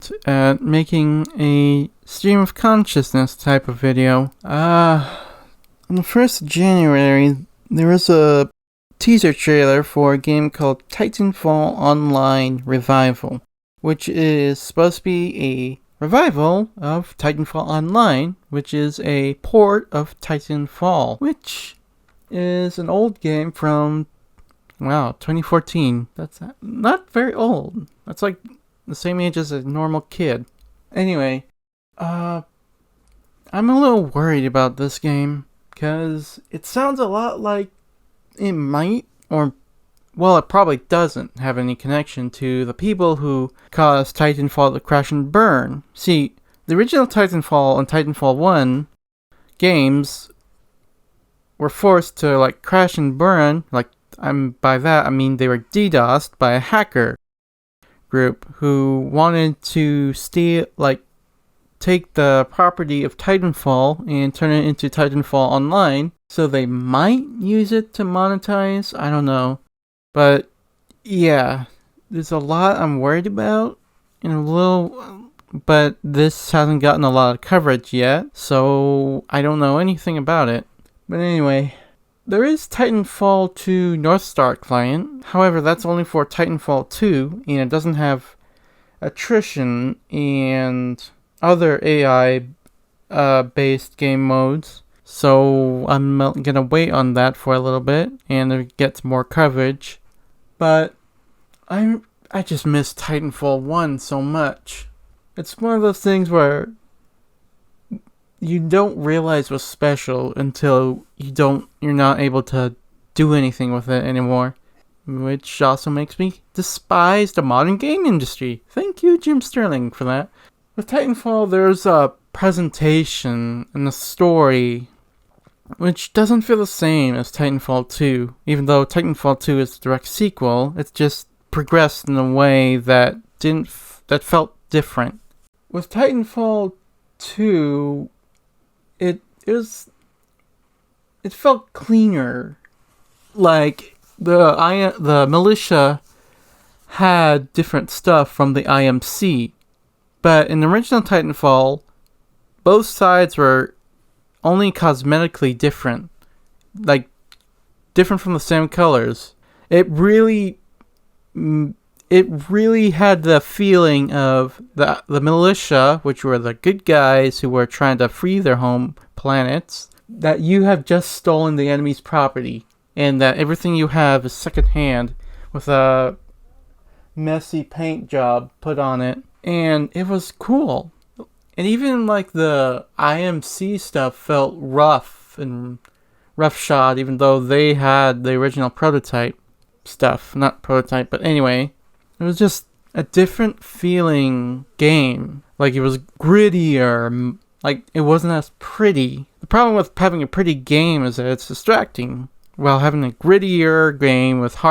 attempt at making a stream of consciousness type of video. On the 1st of January, there was a teaser trailer for a game called Titanfall Online Revival, which is supposed to be a revival of Titanfall Online, which is a port of Titanfall, which is an old game from 2014. That's not very old. That's like the same age as a normal kid. Anyway, I'm a little worried about this game because it sounds a lot like it might, or well, it probably doesn't have any connection to the people who caused Titanfall to crash and burn. See, the original Titanfall and Titanfall 1 games were forced to crash and burn. By that I mean they were DDoSed by a hacker group who wanted to take the property of Titanfall and turn it into Titanfall Online, so they might use it to monetize. I don't know. But yeah, there's a lot I'm worried about, but this hasn't gotten a lot of coverage yet, so I don't know anything about it. But anyway, there is Titanfall 2 Northstar client. However, that's only for Titanfall 2, and it doesn't have attrition and other AI based game modes. So I'm gonna wait on that for a little bit and it gets more coverage. But I just miss Titanfall 1 so much. It's one of those things where you don't realize what's special until you're not able to do anything with it anymore. Which also makes me despise the modern game industry. Thank you, Jim Sterling, for that. With Titanfall, there's a presentation and a story which doesn't feel the same as Titanfall 2. Even though Titanfall 2 is a direct sequel, it's just progressed in a way that felt different. With Titanfall 2, it felt cleaner. Like the militia had different stuff from the IMC, but in the original Titanfall, both sides were only cosmetically different, different from the same colors. It really had the feeling of the militia, which were the good guys who were trying to free their home planets, that you have just stolen the enemy's property, and that everything you have is secondhand with a messy paint job put on it. And it was cool. And even the IMC stuff felt rough and roughshod, even though they had the original prototype stuff. Not prototype, but anyway. It was just a different feeling game. It was grittier. It wasn't as pretty. The problem with having a pretty game is that it's distracting. While having a grittier game with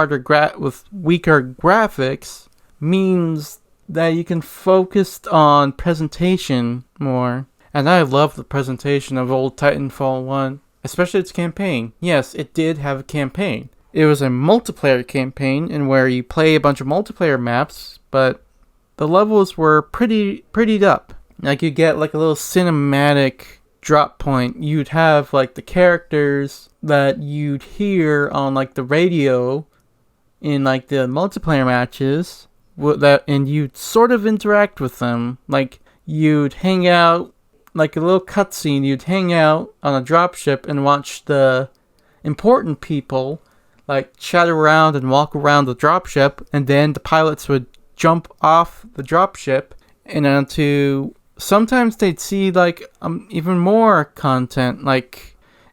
with weaker graphics means that you can focus on presentation more. And I love the presentation of old Titanfall 1, especially its campaign. Yes, it did have a campaign. It was a multiplayer campaign in where you play a bunch of multiplayer maps, but the levels were prettied up. You get a little cinematic drop point. You'd have the characters that you'd hear on the radio in the multiplayer matches, and you'd sort of interact with them. You'd hang out, a little cutscene, you'd hang out on a dropship and watch the important people chat around and walk around the dropship, and then the pilots would jump off the dropship and onto. Sometimes they'd see even more content.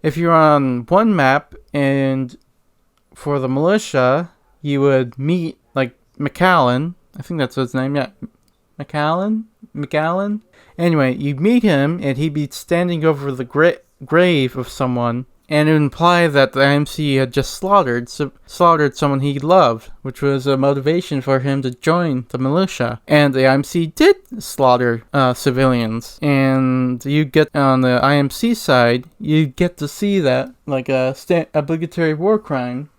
If you're on one map and for the militia, you would meet McAllen. I think that's his name. Yeah, McAllen. Anyway, you'd meet him and he'd be standing over the grave of someone, and it would imply that the IMC had just slaughtered someone he loved, which was a motivation for him to join the militia. And the IMC did slaughter civilians, and you get on the IMC side, you get to see that a obligatory war crime.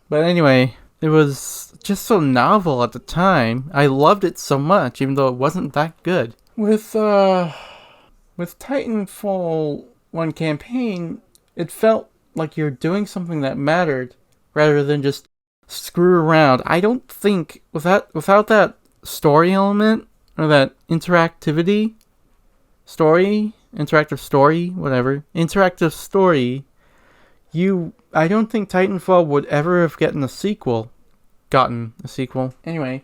But anyway, it was just so novel at the time. I loved it so much, even though it wasn't that good. With Titanfall One campaign, it felt like you're doing something that mattered rather than just screw around. I don't think without that story element or that interactive story, I don't think Titanfall would ever have gotten a sequel. Anyway,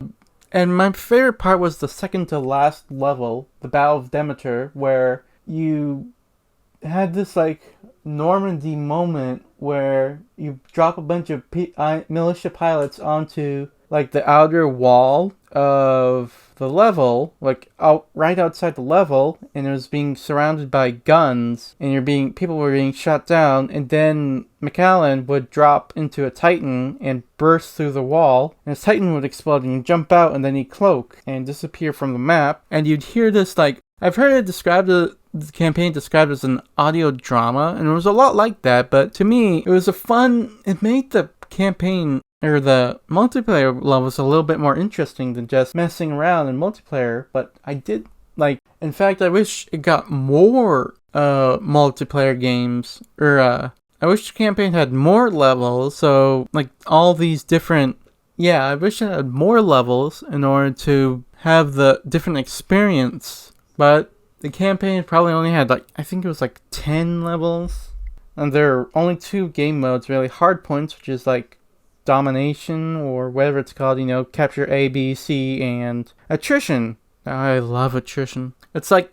and my favorite part was the second to last level, the Battle of Demeter, where you had this like Normandy moment where you drop a bunch of militia pilots onto like the outer wall of the level, like right outside the level, and it was being surrounded by guns, and people were being shot down, and then McAllen would drop into a Titan and burst through the wall, and his Titan would explode, and he'd jump out, and then he'd cloak and disappear from the map, and you'd hear this like, I've heard it described, the campaign described as an audio drama, and it was a lot like that, but to me, it made the campaign or the multiplayer levels a little bit more interesting than just messing around in multiplayer. But in fact, I wish it got more multiplayer games, or I wish the campaign had more levels, so like all these different, I wish it had more levels in order to have the different experience, but the campaign probably only had I think it was 10 levels, and there are only 2 game modes really: hard points, which is domination, or whatever it's called, capture A, B, C, and attrition. I love attrition. It's like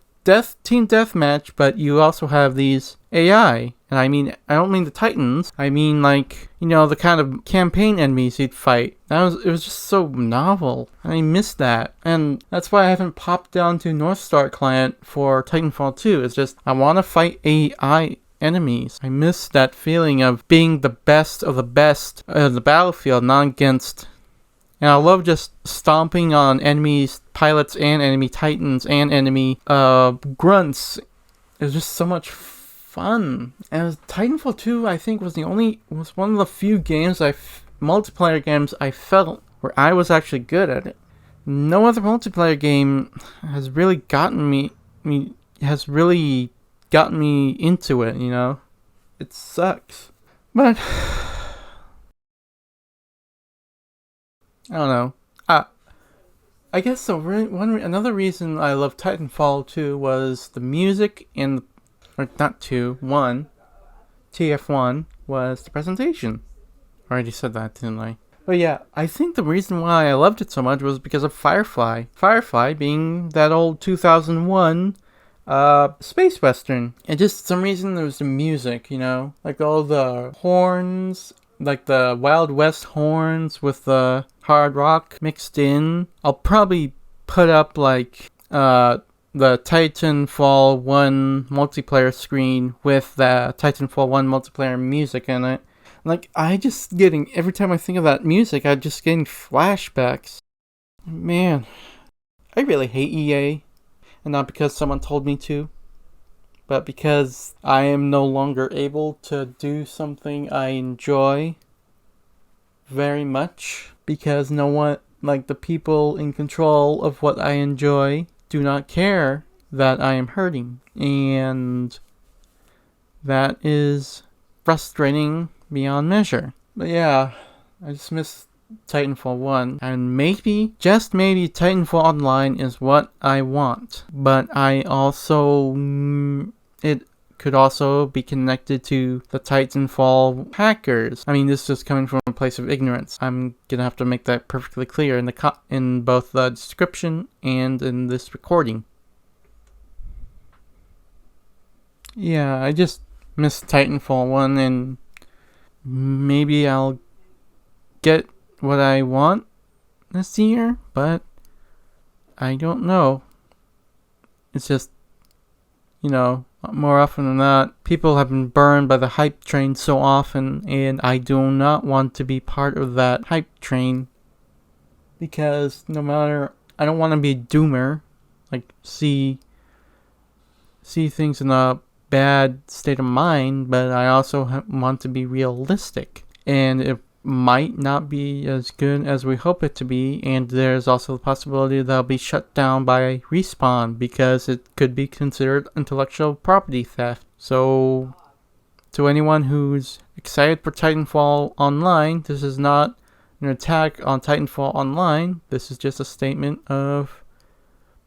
team deathmatch, but you also have these AI. And I don't mean the Titans. I mean the kind of campaign enemies you'd fight. It was just so novel. I missed that. And that's why I haven't popped down to North Star client for Titanfall 2. It's just, I want to fight AI enemies. I miss that feeling of being the best of the best in the battlefield, not against. And I love just stomping on enemies, pilots, and enemy titans, and enemy grunts. It was just so much fun. And Titanfall 2, I think, was one of the few multiplayer games I felt where I was actually good at it. No other multiplayer game has really gotten me into it, It sucks. But I don't know. I guess another reason I love Titanfall 2 was the music TF1 was the presentation. I already said that, didn't I? But yeah, I think the reason why I loved it so much was because of Firefly. Firefly being that old 2001 space western. And just some reason there was the music, like all the horns, like the Wild West horns with the hard rock mixed in. I'll probably put up the Titanfall 1 multiplayer screen with the Titanfall 1 multiplayer music in it. Every time I think of that music, I'm just getting flashbacks. Man, I really hate EA. And not because someone told me to, but because I am no longer able to do something I enjoy very much. Because no one, the people in control of what I enjoy, do not care that I am hurting. And that is frustrating beyond measure. But yeah, I just miss Titanfall 1, and maybe, just maybe, Titanfall Online is what I want, but it could also be connected to the Titanfall hackers. This is coming from a place of ignorance. I'm gonna have to make that perfectly clear in both the description and in this recording. Yeah, I just miss Titanfall 1, and maybe I'll get what I want this year, but I don't know. It's just, more often than not, people have been burned by the hype train so often, and I do not want to be part of that hype train, because I don't want to be a doomer, see things in a bad state of mind, but I also want to be realistic. And if might not be as good as we hope it to be, and there's also the possibility that it'll be shut down by Respawn because it could be considered intellectual property theft. So, to anyone who's excited for Titanfall Online, this is not an attack on Titanfall Online. This is just a statement of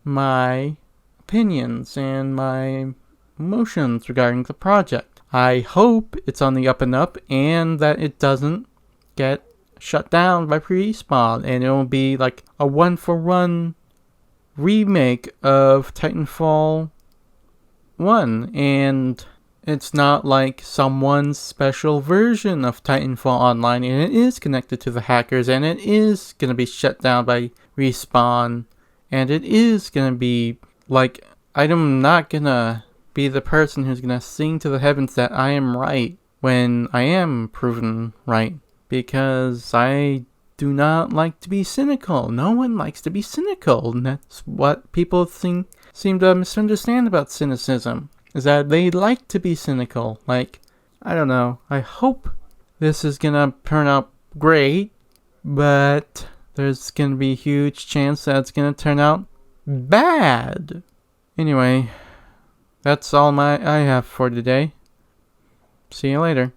my opinions and my emotions regarding the project. I hope it's on the up and up and that it doesn't get shut down by Respawn, and it will be like a one-for-one remake of Titanfall 1, and it's not like someone's special version of Titanfall Online, and it is connected to the hackers, and it is going to be shut down by Respawn, and it is going to be like, I'm not going to be the person who's going to sing to the heavens that I am right when I am proven right. Because I do not like to be cynical. No one likes to be cynical. And that's what people seem to misunderstand about cynicism. Is that they like to be cynical. Like, I don't know. I hope this is going to turn out great. But there's going to be a huge chance that it's going to turn out bad. Anyway, that's all I have for today. See you later.